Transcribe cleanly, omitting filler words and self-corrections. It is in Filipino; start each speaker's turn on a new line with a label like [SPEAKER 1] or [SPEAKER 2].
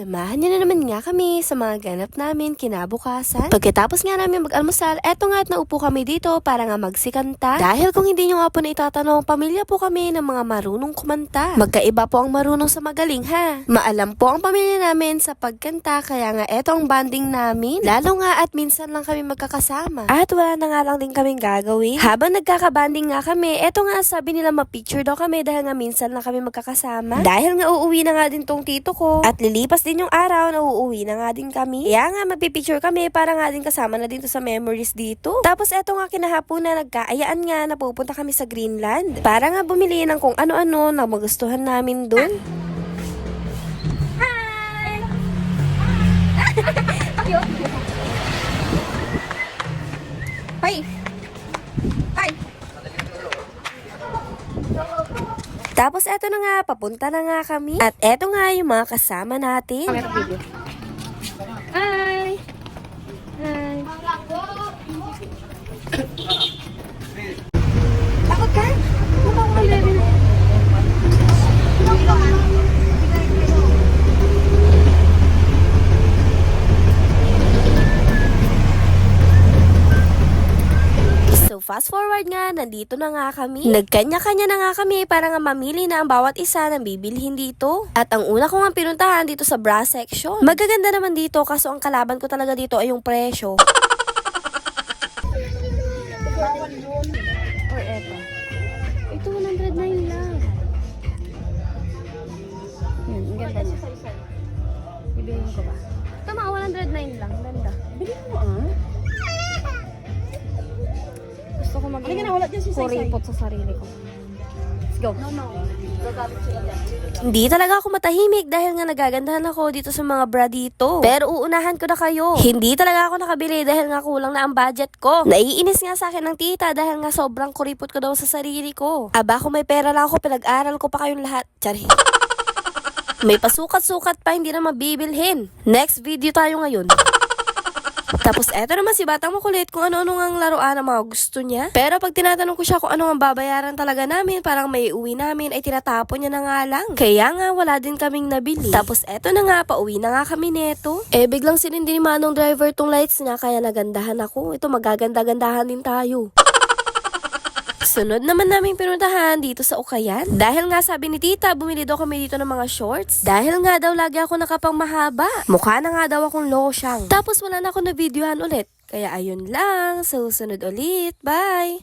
[SPEAKER 1] Samahan niyo na naman nga kami sa mga ganap namin kinabukasan. Pagkatapos nga namin mag-almusal, eto nga at naupo kami dito para nga magsikanta. Dahil kung hindi nyo nga po na itatanong, pamilya po kami ng mga marunong kumanta. Magkaiba po ang marunong sa magaling ha. Maalam po ang pamilya namin sa pagkanta, kaya nga eto ang banding namin. Lalo nga at minsan lang kami magkakasama. At wala na nga lang din kaming gagawin. Habang nagkakabanding nga kami, eto nga sabi nila ma-picture daw kami dahil nga minsan lang kami magkakasama. Dahil nga uuwi na nga din tong tito ko at lilipas din yung araw na uuwi na nga din kami. Kaya nga magpipicture kami para nga din kasama na din to sa memories dito. Tapos eto nga kinahapon na nagkaayaan nga na pupunta kami sa Greenland para nga bumili ng kung ano-ano na magustuhan namin dun.
[SPEAKER 2] Hi! Hi! Hi!
[SPEAKER 1] Tapos eto na nga, papunta na nga kami. At eto nga yung mga kasama natin.
[SPEAKER 2] Hi! Hi! Takot ka? Mukhang malari na.
[SPEAKER 1] So fast forward nga, nandito na nga kami. Nagkanya-kanya na nga kami para nga mamili na ang bawat isa ng bibilhin dito. At ang una ko nga pinuntahan dito sa bra section. Magaganda naman dito kaso ang kalaban ko talaga dito ay yung presyo.
[SPEAKER 2] Or eto. Ito 109 lang. Yan, ang ganda niya. Bibiliin ko ba? Tama, 109 lang. Ganda. Bilhin mo Gusto ko maging kuripot sa sarili ko. Let's go. No.
[SPEAKER 1] Hindi talaga ako matahimik dahil nga nagagandahan ako dito sa mga bra dito. Pero uunahan ko na kayo. Hindi talaga ako nakabili dahil nga kulang na ang budget ko. Naiinis nga sa akin ng tita dahil nga sobrang kuripot ko daw sa sarili ko. Aba, kung may pera lang ako, pinag-aral ko pa kayong lahat. Tsari. May pasukat-sukat pa, hindi na mabibilhin. Next video tayo ngayon. Tapos eto naman si Batang Makulit kung ano-ano ang laruan ang mga gusto niya. Pero pag tinatanong ko siya kung ano ang babayaran talaga namin, parang may uwi namin, ay tinatapon niya na nga lang. Kaya nga wala din kaming nabili. Tapos eto na nga, pauwi na nga kami neto. Biglang sinindi ni Manong driver tong lights niya, kaya nagandahan ako. Ito magaganda-gandahan din tayo. Sunod naman naming pinuntahan dito sa Ukayan. Dahil nga sabi ni tita, bumili daw kami dito ng mga shorts. Dahil nga daw lagi ako nakapang mahaba. Mukha na nga daw akong losyang. Tapos wala na ako na videohan ulit. Kaya ayun lang, susunod ulit. Bye!